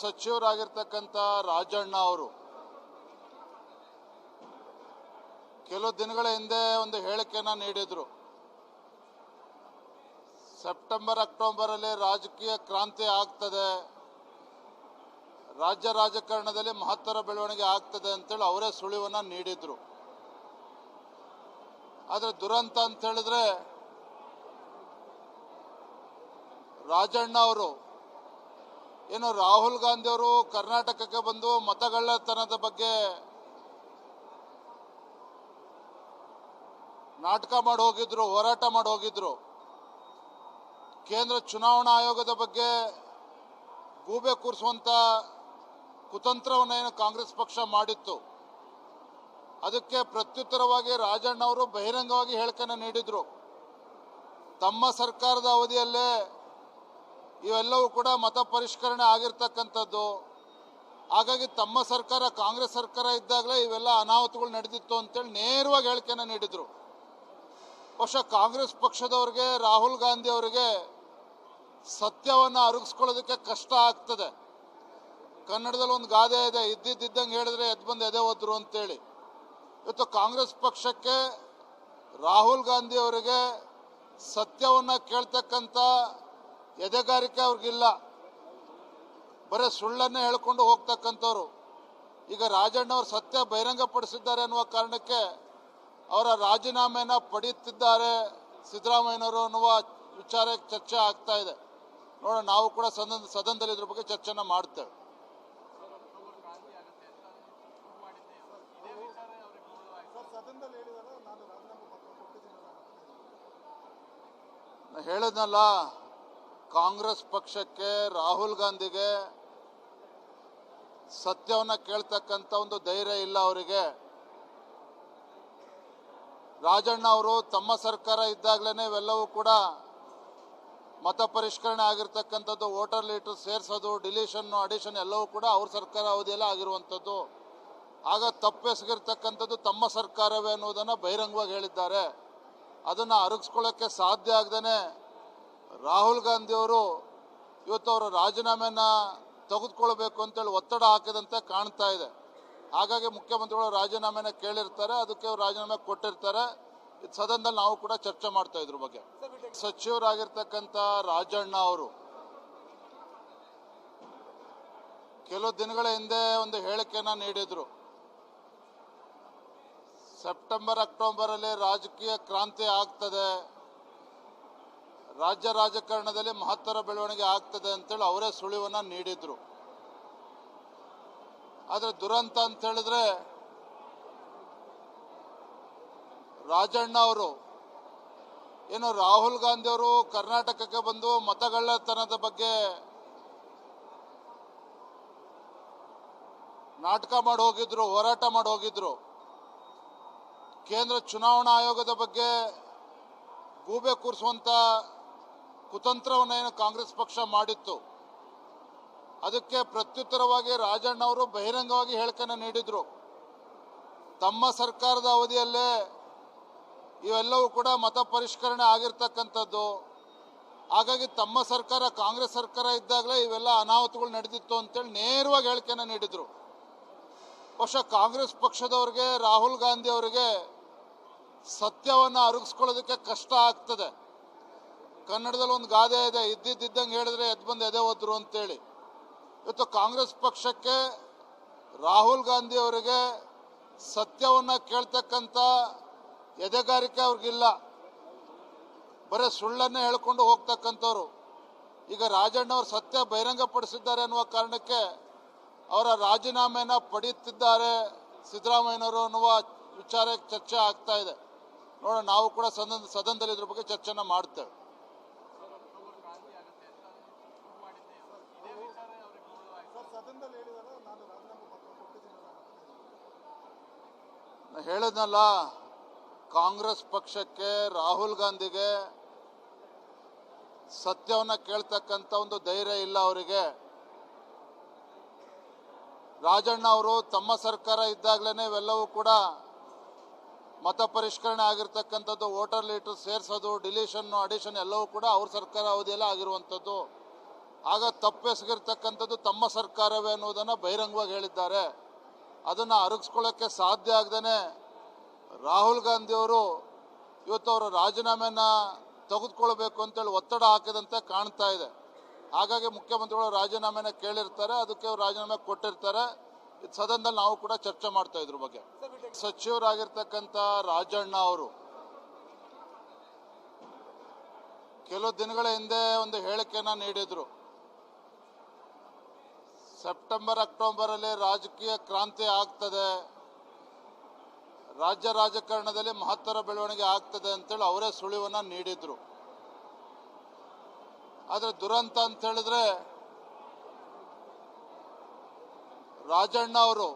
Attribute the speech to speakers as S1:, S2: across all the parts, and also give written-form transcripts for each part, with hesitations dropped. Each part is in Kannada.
S1: ಸಚಿವರಾಗಿರ್ತಕ್ಕಂಥ ರಾಜಣ್ಣ ಅವರು ಕೆಲವು ದಿನಗಳ ಹಿಂದೆ ಒಂದು ಹೇಳಿಕೆಯನ್ನು ನೀಡಿದರು. ಸೆಪ್ಟೆಂಬರ್ ಅಕ್ಟೋಬರ್ ಅಲ್ಲಿ ರಾಜಕೀಯ ಕ್ರಾಂತಿ ಆಗ್ತದೆ, ರಾಜ್ಯ ರಾಜಕಾರಣದಲ್ಲಿ ಮಹತ್ತರ ಬೆಳವಣಿಗೆ ಆಗ್ತದೆ ಅಂತೇಳಿ ಅವರೇ ಸುಳಿವನ್ನು ನೀಡಿದರು. ಆದರೆ ದುರಂತ ಅಂತ ಹೇಳಿದ್ರೆ ರಾಜಣ್ಣ ಅವರು ಏನು ರಾಹುಲ್ ಗಾಂಧಿ ಅವರು ಕರ್ನಾಟಕಕ್ಕೆ ಬಂದು ಮತಗಳ್ಳತನದ ಬಗ್ಗೆ ನಾಟಕ ಮಾಡಿ ಹೋಗಿದ್ರು, ಹೋರಾಟ ಮಾಡಿ ಹೋಗಿದ್ರು. ಕೇಂದ್ರ ಚುನಾವಣಾ ಆಯೋಗದ ಬಗ್ಗೆ ಗೂಬೆ ಕೂರಿಸುವಂತ ಕುತಂತ್ರವನ್ನು ಏನು ಕಾಂಗ್ರೆಸ್ ಪಕ್ಷ ಮಾಡಿತ್ತು, ಅದಕ್ಕೆ ಪ್ರತ್ಯುತ್ತರವಾಗಿ ರಾಜಣ್ಣ ಅವರು ಬಹಿರಂಗವಾಗಿ ಹೇಳಿಕೆಯನ್ನು ನೀಡಿದ್ರು. ತಮ್ಮ ಸರ್ಕಾರದ ಅವಧಿಯಲ್ಲೇ ಇವೆಲ್ಲವೂ ಕೂಡ ಮತ ಪರಿಷ್ಕರಣೆ ಆಗಿರ್ತಕ್ಕಂಥದ್ದು, ಹಾಗಾಗಿ ತಮ್ಮ ಸರ್ಕಾರ ಕಾಂಗ್ರೆಸ್ ಸರ್ಕಾರ ಇದ್ದಾಗಲೇ ಇವೆಲ್ಲ ಅನಾಹುತಗಳು ನಡೆದಿತ್ತು ಅಂತೇಳಿ ನೇರವಾಗಿ ಹೇಳಿಕೆಯನ್ನು ನೀಡಿದ್ರು. ಬಹುಶಃ ಕಾಂಗ್ರೆಸ್ ಪಕ್ಷದವರಿಗೆ, ರಾಹುಲ್ ಗಾಂಧಿ ಅವರಿಗೆ ಸತ್ಯವನ್ನು ಅರಗಿಸ್ಕೊಳ್ಳೋದಕ್ಕೆ ಕಷ್ಟ ಆಗ್ತದೆ. ಕನ್ನಡದಲ್ಲಿ ಒಂದು ಗಾದೆ ಇದೆ, ಇದ್ದಿದ್ದಂಗೆ ಹೇಳಿದ್ರೆ ಎದ್ದು ಬಂದು ಎದೆ ಹೋದ್ರು ಅಂತೇಳಿ. ಇವತ್ತು ಕಾಂಗ್ರೆಸ್ ಪಕ್ಷಕ್ಕೆ, ರಾಹುಲ್ ಗಾಂಧಿ ಅವರಿಗೆ ಸತ್ಯವನ್ನು ಕೇಳ್ತಕ್ಕಂಥ ಎದೆಗಾರಿಕೆ ಅವ್ರಿಗಿಲ್ಲ. ಬರೀ ಸುಳ್ಳನ್ನೇ ಹೇಳ್ಕೊಂಡು ಹೋಗ್ತಕ್ಕಂಥವ್ರು. ಈಗ ರಾಜಣ್ಣ ಅವರು ಸತ್ಯ ಬಹಿರಂಗಪಡಿಸಿದ್ದಾರೆ ಅನ್ನುವ ಕಾರಣಕ್ಕೆ ಅವರ ರಾಜೀನಾಮೆಯನ್ನು ಪಡೆಯುತ್ತಿದ್ದಾರೆ ಸಿದ್ದರಾಮಯ್ಯನವರು ಅನ್ನುವ ವಿಚಾರ ಚರ್ಚೆ ಆಗ್ತಾ ಇದೆ. ನೋಡೋಣ, ನಾವು ಕೂಡ ಸದನದಲ್ಲಿ ಇದ್ರ ಬಗ್ಗೆ ಚರ್ಚೆನ ಮಾಡ್ತೇವೆ. ಹೇಳಿದ್ನಲ್ಲ, ಕಾಂಗ್ರೆಸ್ ಪಕ್ಷಕ್ಕೆ, ರಾಹುಲ್ ಗಾಂಧಿಗೆ ಸತ್ಯವನ್ನು ಕೇಳ್ತಕ್ಕಂಥ ಒಂದು ಧೈರ್ಯ ಇಲ್ಲ ಅವರಿಗೆ. ರಾಜಣ್ಣ ಅವರು ತಮ್ಮ ಸರ್ಕಾರ ಇದ್ದಾಗಲೇ ಇವೆಲ್ಲವೂ ಕೂಡ ಮತ ಪರಿಷ್ಕರಣೆ ಆಗಿರ್ತಕ್ಕಂಥದ್ದು, ವೋಟರ್ ಲೀಟರ್ ಸೇರಿಸೋದು, ಡಿಲೀಷನ್ ಅಡಿಷನ್ ಎಲ್ಲವೂ ಕೂಡ ಅವ್ರ ಸರ್ಕಾರ ಅವಧಿಯಲ್ಲೇ ಆಗಿರುವಂಥದ್ದು. ಆಗ ತಪ್ಪೆಸಗಿರ್ತಕ್ಕಂಥದ್ದು ತಮ್ಮ ಸರ್ಕಾರವೇ ಅನ್ನೋದನ್ನು ಬಹಿರಂಗವಾಗಿ ಹೇಳಿದ್ದಾರೆ. ಅದನ್ನು ಅರಗಿಸ್ಕೊಳ್ಳೋಕ್ಕೆ ಸಾಧ್ಯ ಆಗದೇ ರಾಹುಲ್ ಗಾಂಧಿ ಅವರು ಇವತ್ತು ಅವರ ರಾಜೀನಾಮೆಯನ್ನು ತೆಗೆದುಕೊಳ್ಬೇಕು ಅಂತೇಳಿ ಒತ್ತಡ ಹಾಕಿದಂತೆ ಕಾಣ್ತಾ ಇದೆ. ಹಾಗಾಗಿ ಮುಖ್ಯಮಂತ್ರಿಗಳು ರಾಜೀನಾಮೆನ ಕೇಳಿರ್ತಾರೆ, ಅದಕ್ಕೆ ಅವರು ರಾಜೀನಾಮೆ ಕೊಟ್ಟಿರ್ತಾರೆ. ಇದು ಸದನದಲ್ಲಿ ನಾವು ಕೂಡ ಚರ್ಚೆ ಮಾಡ್ತಾ ಇದ್ರ ಬಗ್ಗೆ. ಸಚಿವರಾಗಿರ್ತಕ್ಕಂಥ ರಾಜಣ್ಣ ಅವರು ಕೆಲವು ದಿನಗಳ ಹಿಂದೆ ಒಂದು ಹೇಳಿಕೆಯನ್ನು ನೀಡಿದರು. ಸೆಪ್ಟೆಂಬರ್ ಅಕ್ಟೋಬರ್ ಅಲ್ಲಿ ರಾಜಕೀಯ ಕ್ರಾಂತಿ ಆಗ್ತದೆ, ರಾಜ್ಯ ರಾಜಕಾರಣದಲ್ಲಿ ಮಹತ್ತರ ಬೆಳವಣಿಗೆ ಆಗ್ತದೆ ಅಂತೇಳಿ ಅವರೇ ಸುಳಿವನ್ನು ನೀಡಿದ್ರು. ಆದರೆ ದುರಂತ ಅಂತ ಹೇಳಿದ್ರೆ ರಾಜಣ್ಣ ಅವರು ಏನು ರಾಹುಲ್ ಗಾಂಧಿ ಅವರು ಕರ್ನಾಟಕಕ್ಕೆ ಬಂದು ಮತಗಳ್ಳತನದ ಬಗ್ಗೆ ನಾಟಕ ಮಾಡಿ ಹೋಗಿದ್ರು, ಹೋರಾಟ ಮಾಡಿ ಹೋಗಿದ್ರು. ಕೇಂದ್ರ ಚುನಾವಣಾ ಆಯೋಗದ ಬಗ್ಗೆ ಗೂಬೆ ಕೂರಿಸುವಂತ ಕುತಂತ್ರವನ್ನು ಏನು ಕಾಂಗ್ರೆಸ್ ಪಕ್ಷ ಮಾಡಿತ್ತು, ಅದಕ್ಕೆ ಪ್ರತ್ಯುತ್ತರವಾಗಿ ರಾಜಣ್ಣ ಅವರು ಬಹಿರಂಗವಾಗಿ ಹೇಳಿಕೆಯನ್ನು ನೀಡಿದ್ರು. ತಮ್ಮ ಸರ್ಕಾರದ ಅವಧಿಯಲ್ಲೇ ಇವೆಲ್ಲವೂ ಕೂಡ ಮತ ಪರಿಷ್ಕರಣೆ ಆಗಿರ್ತಕ್ಕಂಥದ್ದು, ಹಾಗಾಗಿ ತಮ್ಮ ಸರ್ಕಾರ ಕಾಂಗ್ರೆಸ್ ಸರ್ಕಾರ ಇದ್ದಾಗಲೇ ಇವೆಲ್ಲ ಅನಾಹುತಗಳು ನಡೆದಿತ್ತು ಅಂತೇಳಿ ನೇರವಾಗಿ ಹೇಳಿಕೆಯನ್ನು ನೀಡಿದ್ರು. ಬಹುಶಃ ಕಾಂಗ್ರೆಸ್ ಪಕ್ಷದವರಿಗೆ, ರಾಹುಲ್ ಗಾಂಧಿ ಅವರಿಗೆ ಸತ್ಯವನ್ನು ಅರಗಿಸ್ಕೊಳ್ಳೋದಕ್ಕೆ ಕಷ್ಟ ಆಗ್ತದೆ. ಕನ್ನಡದಲ್ಲಿ ಒಂದು ಗಾದೆ ಇದೆ, ಇದ್ದಿದ್ದಂಗೆ ಹೇಳಿದ್ರೆ ಎದ್ದು ಬಂದು ಎದೆ ಹೋದ್ರು ಅಂತೇಳಿ. ಇವತ್ತು ಕಾಂಗ್ರೆಸ್ ಪಕ್ಷಕ್ಕೆ, ರಾಹುಲ್ ಗಾಂಧಿ ಅವರಿಗೆ ಸತ್ಯವನ್ನು ಕೇಳ್ತಕ್ಕಂಥ ಎದೆಗಾರಿಕೆ ಅವ್ರಿಗಿಲ್ಲ. ಬರೀ ಸುಳ್ಳನ್ನೇ ಹೇಳ್ಕೊಂಡು ಹೋಗ್ತಕ್ಕಂಥವ್ರು. ಈಗ ರಾಜಣ್ಣ ಅವರು ಸತ್ಯ ಬಹಿರಂಗಪಡಿಸಿದ್ದಾರೆ ಅನ್ನುವ ಕಾರಣಕ್ಕೆ ಅವರ ರಾಜೀನಾಮೆಯನ್ನು ಪಡೆಯುತ್ತಿದ್ದಾರೆ ಸಿದ್ದರಾಮಯ್ಯನವರು ಅನ್ನುವ ವಿಚಾರ ಚರ್ಚೆ ಆಗ್ತಾ ಇದೆ. ನೋಡೋಣ, ನಾವು ಕೂಡ ಸದನದಲ್ಲಿ ಇದ್ರ ಬಗ್ಗೆ ಚರ್ಚೆನ ಮಾಡ್ತೇವೆ. ಹೇಳಿದ್ನಲ್ಲ, ಕಾಂಗ್ರೆಸ್ ಪಕ್ಷಕ್ಕೆ, ರಾಹುಲ್ ಗಾಂಧಿಗೆ ಸತ್ಯವನ್ನು ಕೇಳ್ತಕ್ಕಂಥ ಒಂದು ಧೈರ್ಯ ಇಲ್ಲ ಅವರಿಗೆ. ರಾಜಣ್ಣ ಅವರು ತಮ್ಮ ಸರ್ಕಾರ ಇದ್ದಾಗಲೇ ಇವೆಲ್ಲವೂ ಕೂಡ ಮತ ಪರಿಷ್ಕರಣೆ ಆಗಿರ್ತಕ್ಕಂಥದ್ದು, ವೋಟರ್ ಲೀಟರ್ ಸೇರಿಸೋದು, ಡಿಲೀಷನ್ ಅಡಿಷನ್ ಎಲ್ಲವೂ ಕೂಡ ಅವ್ರ ಸರ್ಕಾರ ಅವಧಿಯಲ್ಲೇ ಆಗಿರುವಂಥದ್ದು. ಆಗ ತಪ್ಪೆಸಗಿರ್ತಕ್ಕಂಥದ್ದು ತಮ್ಮ ಸರ್ಕಾರವೇ ಅನ್ನೋದನ್ನು ಬಹಿರಂಗವಾಗಿ ಹೇಳಿದ್ದಾರೆ. ಅದನ್ನು ಅರಗಿಸ್ಕೊಳ್ಳೋಕ್ಕೆ ಸಾಧ್ಯ ಆಗದೇ ರಾಹುಲ್ ಗಾಂಧಿಯವರು ಇವತ್ತು ಅವರ ರಾಜೀನಾಮೆಯನ್ನು ತೆಗೆದುಕೊಳ್ಬೇಕು ಅಂತೇಳಿ ಒತ್ತಡ ಹಾಕಿದಂತೆ ಕಾಣ್ತಾ ಇದೆ. ಹಾಗಾಗಿ ಮುಖ್ಯಮಂತ್ರಿಗಳು ರಾಜೀನಾಮೆನ ಕೇಳಿರ್ತಾರೆ, ಅದಕ್ಕೆ ಅವರು ರಾಜೀನಾಮೆ ಕೊಟ್ಟಿರ್ತಾರೆ. ಇದು ಸದನದಲ್ಲಿ ನಾವು ಕೂಡ ಚರ್ಚೆ ಮಾಡ್ತಾ ಇದ್ರ ಬಗ್ಗೆ. ಸಚಿವರಾಗಿರ್ತಕ್ಕಂಥ ರಾಜಣ್ಣ ಅವರು ಕೆಲವು ದಿನಗಳ ಹಿಂದೆ ಒಂದು ಹೇಳಿಕೆಯನ್ನು ನೀಡಿದ್ರು. ಸೆಪ್ಟೆಂಬರ್ ಅಕ್ಟೋಬರ್ ಅಲ್ಲಿ ರಾಜಕೀಯ ಕ್ರಾಂತಿ ಆಗ್ತದೆ, ರಾಜ್ಯ ರಾಜಕಾರಣದಲ್ಲಿ ಮಹತ್ತರ ಬೆಳವಣಿಗೆ ಆಗ್ತದೆ ಅಂತೇಳಿ ಅವರೇ ಸುಳಿವನ್ನ ನೀಡಿದ್ರು. ಆದರೆ ದುರಂತ ಅಂತ ಹೇಳಿದ್ರೆ ರಾಜಣ್ಣ ಅವರು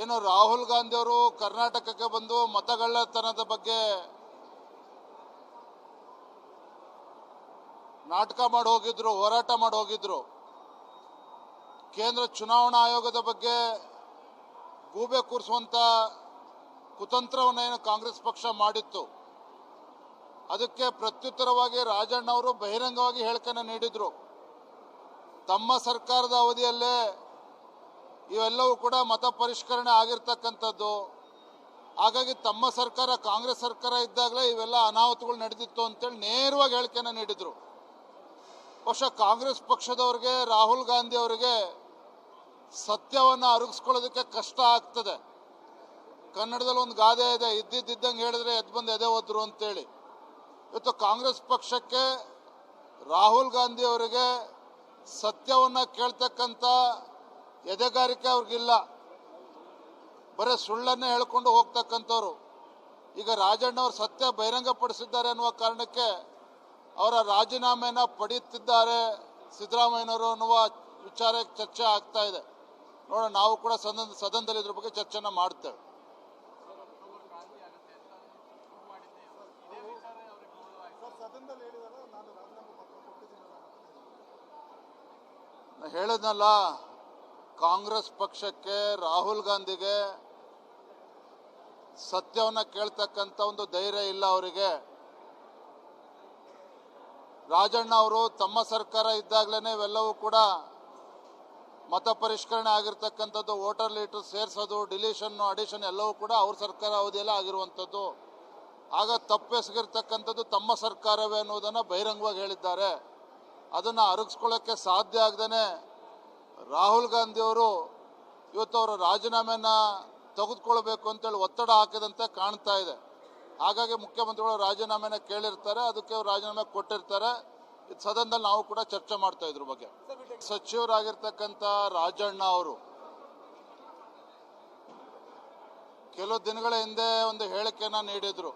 S1: ಏನು ರಾಹುಲ್ ಗಾಂಧಿ ಅವರು ಕರ್ನಾಟಕಕ್ಕೆ ಬಂದು ಮತಗಳ್ಳತನದ ಬಗ್ಗೆ ನಾಟಕ ಮಾಡಿ ಹೋಗಿದ್ರು, ಹೋರಾಟ ಮಾಡಿ ಹೋಗಿದ್ರು. ಕೇಂದ್ರ ಚುನಾವಣಾ ಆಯೋಗದ ಬಗ್ಗೆ ಗೂಬೆ ಕೂರಿಸುವಂತ ಕುತಂತ್ರವನ್ನು ಏನು ಕಾಂಗ್ರೆಸ್ ಪಕ್ಷ ಮಾಡಿತ್ತು, ಅದಕ್ಕೆ ಪ್ರತ್ಯುತ್ತರವಾಗಿ ರಾಜಣ್ಣ ಅವರು ಬಹಿರಂಗವಾಗಿ ಹೇಳಿಕೆಯನ್ನು ನೀಡಿದ್ರು. ತಮ್ಮ ಸರ್ಕಾರದ ಅವಧಿಯಲ್ಲೇ ಇವೆಲ್ಲವೂ ಕೂಡ ಮತ ಪರಿಷ್ಕರಣೆ ಆಗಿರ್ತಕ್ಕಂಥದ್ದು. ಹಾಗಾಗಿ ತಮ್ಮ ಸರ್ಕಾರ, ಕಾಂಗ್ರೆಸ್ ಸರ್ಕಾರ ಇದ್ದಾಗಲೇ ಇವೆಲ್ಲ ಅನಾಹುತಗಳು ನಡೆದಿತ್ತು ಅಂತೇಳಿ ನೇರವಾಗಿ ಹೇಳಿಕೆಯನ್ನು ನೀಡಿದ್ರು. ಬಹುಶಃ ಕಾಂಗ್ರೆಸ್ ಪಕ್ಷದವರಿಗೆ, ರಾಹುಲ್ ಗಾಂಧಿ ಅವರಿಗೆ ಸತ್ಯವನ್ನು ಅರಗಿಸ್ಕೊಳ್ಳೋದಕ್ಕೆ ಕಷ್ಟ ಆಗ್ತದೆ. ಕನ್ನಡದಲ್ಲಿ ಒಂದು ಗಾದೆ ಇದೆ, ಇದ್ದಿದ್ದಂಗೆ ಹೇಳಿದ್ರೆ ಎದ್ದು ಬಂದು ಎದೆ ಹೋದ್ರು ಅಂತೇಳಿ. ಇವತ್ತು ಕಾಂಗ್ರೆಸ್ ಪಕ್ಷಕ್ಕೆ, ರಾಹುಲ್ ಗಾಂಧಿ ಅವರಿಗೆ ಸತ್ಯವನ್ನು ಕೇಳ್ತಕ್ಕಂಥ ಎದೆಗಾರಿಕೆ ಅವ್ರಿಗಿಲ್ಲ. ಬರೀ ಸುಳ್ಳನ್ನೇ ಹೇಳ್ಕೊಂಡು ಹೋಗ್ತಕ್ಕಂಥವ್ರು. ಈಗ ರಾಜಣ್ಣ ಅವರು ಸತ್ಯ ಬಹಿರಂಗಪಡಿಸಿದ್ದಾರೆ ಅನ್ನುವ ಕಾರಣಕ್ಕೆ ಅವರ ರಾಜೀನಾಮೆನ ಪಡೆಯುತ್ತಿದ್ದಾರೆ ಸಿದ್ದರಾಮಯ್ಯನವರು ಅನ್ನುವ ವಿಚಾರ ಚರ್ಚೆ ಆಗ್ತಾ ಇದೆ. ನೋಡೋಣ, ನಾವು ಕೂಡ ಸದನದಲ್ಲಿ ಇದ್ರ ಬಗ್ಗೆ ಚರ್ಚೆನ ಮಾಡ್ತೇವೆ. ಹೇಳಿದ್ನಲ್ಲ, ಕಾಂಗ್ರೆಸ್ ಪಕ್ಷಕ್ಕೆ, ರಾಹುಲ್ ಗಾಂಧಿಗೆ ಸತ್ಯವನ್ನ ಕೇಳ್ತಕ್ಕಂಥ ಒಂದು ಧೈರ್ಯ ಇಲ್ಲ ಅವರಿಗೆ. ರಾಜಣ್ಣ ಅವರು ತಮ್ಮ ಸರ್ಕಾರ ಇದ್ದಾಗಲೇ ಇವೆಲ್ಲವೂ ಕೂಡ ಮತ ಪರಿಷ್ಕರಣೆ ಆಗಿರ್ತಕ್ಕಂಥದ್ದು, ವೋಟರ್ ಲೀಟರ್ ಸೇರಿಸೋದು, ಡಿಲೀಷನ್, ಅಡಿಷನ್ ಎಲ್ಲವೂ ಕೂಡ ಅವ್ರ ಸರ್ಕಾರ ಅವಧಿಯಲ್ಲೇ ಆಗಿರುವಂಥದ್ದು. ಆಗ ತಪ್ಪೆಸಗಿರ್ತಕ್ಕಂಥದ್ದು ತಮ್ಮ ಸರ್ಕಾರವೇ ಅನ್ನೋದನ್ನು ಬಹಿರಂಗವಾಗಿ ಹೇಳಿದ್ದಾರೆ. ಅದನ್ನು ಅರಗಿಸ್ಕೊಳ್ಳೋಕ್ಕೆ ಸಾಧ್ಯ ಆಗದೇ ರಾಹುಲ್ ಗಾಂಧಿಯವರು ಇವತ್ತು ಅವರ ರಾಜೀನಾಮೆನ ತೆಗೆದುಕೊಳ್ಬೇಕು ಅಂತೇಳಿ ಒತ್ತಡ ಹಾಕಿದಂತೆ ಕಾಣ್ತಾ ಇದೆ. ಹಾಗಾಗಿ ಮುಖ್ಯಮಂತ್ರಿಗಳು ರಾಜೀನಾಮೆನ ಕೇಳಿರ್ತಾರೆ, ಅದಕ್ಕೆ ಅವರು ರಾಜೀನಾಮೆ ಕೊಟ್ಟಿರ್ತಾರೆ. ಇದು ಸದನದಲ್ಲಿ ನಾವು ಕೂಡ ಚರ್ಚೆ ಮಾಡ್ತಾ ಇದ್ರ ಬಗ್ಗೆ. ಸಚಿವರಾಗಿರ್ತಕ್ಕಂಥ ರಾಜಣ್ಣ ಅವರು ಕೆಲವು ದಿನಗಳ ಹಿಂದೆ ಒಂದು ಹೇಳಿಕೆಯನ್ನು ನೀಡಿದ್ರು.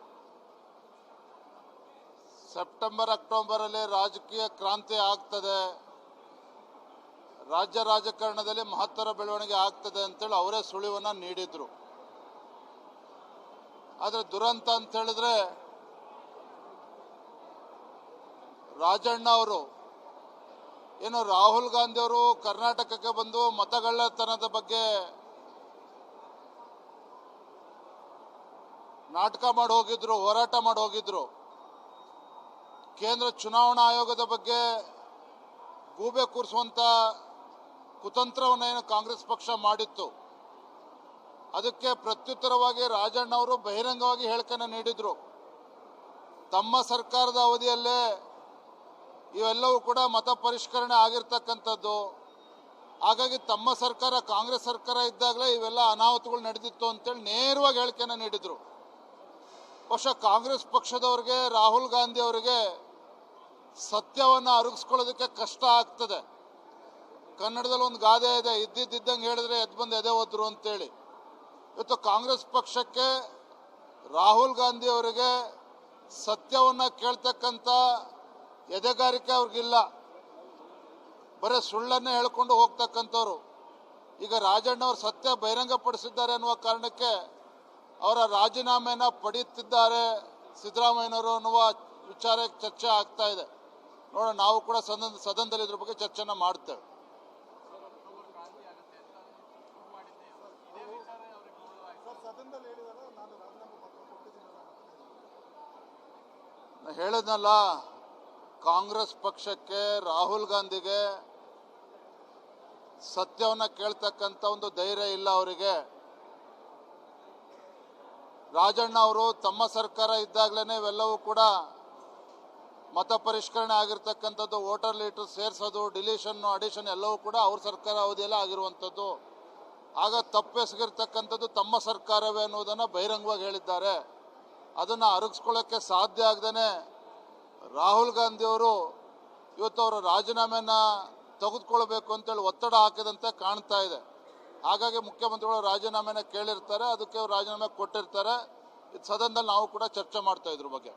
S1: ಸೆಪ್ಟೆಂಬರ್ ಅಕ್ಟೋಬರ್ ಅಲ್ಲಿ ರಾಜಕೀಯ ಕ್ರಾಂತಿ ಆಗ್ತದೆ, ರಾಜ್ಯ ರಾಜಕಾರಣದಲ್ಲಿ ಮಹತ್ತರ ಬೆಳವಣಿಗೆ ಆಗ್ತದೆ ಅಂತೇಳಿ ಅವರೇ ಸುಳಿವನ್ನ ನೀಡಿದ್ರು. ಆದರೆ ದುರಂತ ಅಂತ ಹೇಳಿದ್ರೆ ರಾಜಣ್ಣ ಅವರು ಏನು ರಾಹುಲ್ ಗಾಂಧಿ ಅವರು ಕರ್ನಾಟಕಕ್ಕೆ ಬಂದು ಮತಗಳ್ಳತನದ ಬಗ್ಗೆ ನಾಟಕ ಮಾಡಿ ಹೋಗಿದ್ರು, ಹೋರಾಟ ಮಾಡಿ ಹೋಗಿದ್ರು. ಕೇಂದ್ರ ಚುನಾವಣಾ ಆಯೋಗದ ಬಗ್ಗೆ ಗೂಬೆ ಕೂರಿಸುವಂತ ಕುತಂತ್ರವನ್ನು ಏನು ಕಾಂಗ್ರೆಸ್ ಪಕ್ಷ ಮಾಡಿತ್ತು, ಅದಕ್ಕೆ ಪ್ರತ್ಯುತ್ತರವಾಗಿ ರಾಜಣ್ಣ ಅವರು ಬಹಿರಂಗವಾಗಿ ಹೇಳಿಕೆಯನ್ನು ನೀಡಿದ್ರು. ತಮ್ಮ ಸರ್ಕಾರದ ಅವಧಿಯಲ್ಲೇ ಇವೆಲ್ಲವೂ ಕೂಡ ಮತ ಪರಿಷ್ಕರಣೆ ಆಗಿರ್ತಕ್ಕಂಥದ್ದು. ಹಾಗಾಗಿ ತಮ್ಮ ಸರ್ಕಾರ, ಕಾಂಗ್ರೆಸ್ ಸರ್ಕಾರ ಇದ್ದಾಗಲೇ ಇವೆಲ್ಲ ಅನಾಹುತಗಳು ನಡೆದಿತ್ತು ಅಂತೇಳಿ ನೇರವಾಗಿ ಹೇಳಿಕೆಯನ್ನು ನೀಡಿದ್ರು. ಬಹುಶಃ ಕಾಂಗ್ರೆಸ್ ಪಕ್ಷದವರಿಗೆ, ರಾಹುಲ್ ಗಾಂಧಿ ಅವರಿಗೆ ಸತ್ಯವನ್ನು ಅರಗಿಸ್ಕೊಳ್ಳೋದಕ್ಕೆ ಕಷ್ಟ ಆಗ್ತದೆ. ಕನ್ನಡದಲ್ಲಿ ಒಂದು ಗಾದೆ ಇದೆ, ಇದ್ದಿದ್ದಂಗೆ ಹೇಳಿದ್ರೆ ಎದ್ದು ಬಂದು ಎದೆ ಹೋದ್ರು ಅಂತೇಳಿ. ಇವತ್ತು ಕಾಂಗ್ರೆಸ್ ಪಕ್ಷಕ್ಕೆ, ರಾಹುಲ್ ಗಾಂಧಿ ಅವರಿಗೆ ಸತ್ಯವನ್ನ ಕೇಳ್ತಕ್ಕಂಥ ಎದೆಗಾರಿಕೆ ಅವ್ರಿಗಿಲ್ಲ. ಬರೀ ಸುಳ್ಳನ್ನೇ ಹೇಳ್ಕೊಂಡು ಹೋಗ್ತಕ್ಕಂಥವ್ರು. ಈಗ ರಾಜಣ್ಣ ಅವರು ಸತ್ಯ ಬಹಿರಂಗಪಡಿಸಿದ್ದಾರೆ ಅನ್ನುವ ಕಾರಣಕ್ಕೆ ಅವರ ರಾಜೀನಾಮೆನ ಪಡೆಯುತ್ತಿದ್ದಾರೆ ಸಿದ್ದರಾಮಯ್ಯನವರು ಅನ್ನುವ ವಿಚಾರ ಚರ್ಚೆ ಆಗ್ತಾ ಇದೆ. ನೋಡೋಣ, ನಾವು ಕೂಡ ಸದನದಲ್ಲಿ ಇದ್ರ ಬಗ್ಗೆ ಚರ್ಚೆನ ಮಾಡ್ತೇವೆ. ಹೇಳಿದ್ನಲ್ಲ, ಕಾಂಗ್ರೆಸ್ ಪಕ್ಷಕ್ಕೆ, ರಾಹುಲ್ ಗಾಂಧಿಗೆ ಸತ್ಯವನ್ನು ಕೇಳ್ತಕ್ಕಂಥ ಒಂದು ಧೈರ್ಯ ಇಲ್ಲ ಅವರಿಗೆ. ರಾಜಣ್ಣ ಅವರು ತಮ್ಮ ಸರ್ಕಾರ ಇದ್ದಾಗಲೇ ಇವೆಲ್ಲವೂ ಕೂಡ ಮತ ಪರಿಷ್ಕರಣೆ ಆಗಿರ್ತಕ್ಕಂಥದ್ದು, ವೋಟರ್ ಲೀಟರ್ ಸೇರಿಸೋದು, ಡಿಲೀಷನ್ನು ಅಡಿಷನ್ ಎಲ್ಲವೂ ಕೂಡ ಅವ್ರ ಸರ್ಕಾರ ಅವಧಿಯಲ್ಲೇ ಆಗಿರುವಂಥದ್ದು. ಆಗ ತಪ್ಪೆಸಗಿರ್ತಕ್ಕಂಥದ್ದು ತಮ್ಮ ಸರ್ಕಾರವೇ ಅನ್ನೋದನ್ನು ಬಹಿರಂಗವಾಗಿ ಹೇಳಿದ್ದಾರೆ. ಅದನ್ನು ಅರಗಿಸ್ಕೊಳ್ಳೋಕ್ಕೆ ಸಾಧ್ಯ ಆಗದೇ ರಾಹುಲ್ ಗಾಂಧಿಯವರು ಇವತ್ತು ಅವರ ರಾಜೀನಾಮೆಯನ್ನು ತೆಗೆದುಕೊಳ್ಬೇಕು ಅಂತೇಳಿ ಒತ್ತಡ ಹಾಕಿದಂತೆ ಕಾಣ್ತಾ ಇದೆ. ಹಾಗಾಗಿ ಮುಖ್ಯಮಂತ್ರಿಗಳು ರಾಜೀನಾಮೆನ ಕೇಳಿರ್ತಾರೆ, ಅದಕ್ಕೆ ಅವರು ರಾಜೀನಾಮೆ ಕೊಟ್ಟಿರ್ತಾರೆ. ಇದು ಸದನದಲ್ಲಿ ನಾವು ಕೂಡ ಚರ್ಚೆ ಮಾಡ್ತಾ ಇದ್ರ ಬಗ್ಗೆ.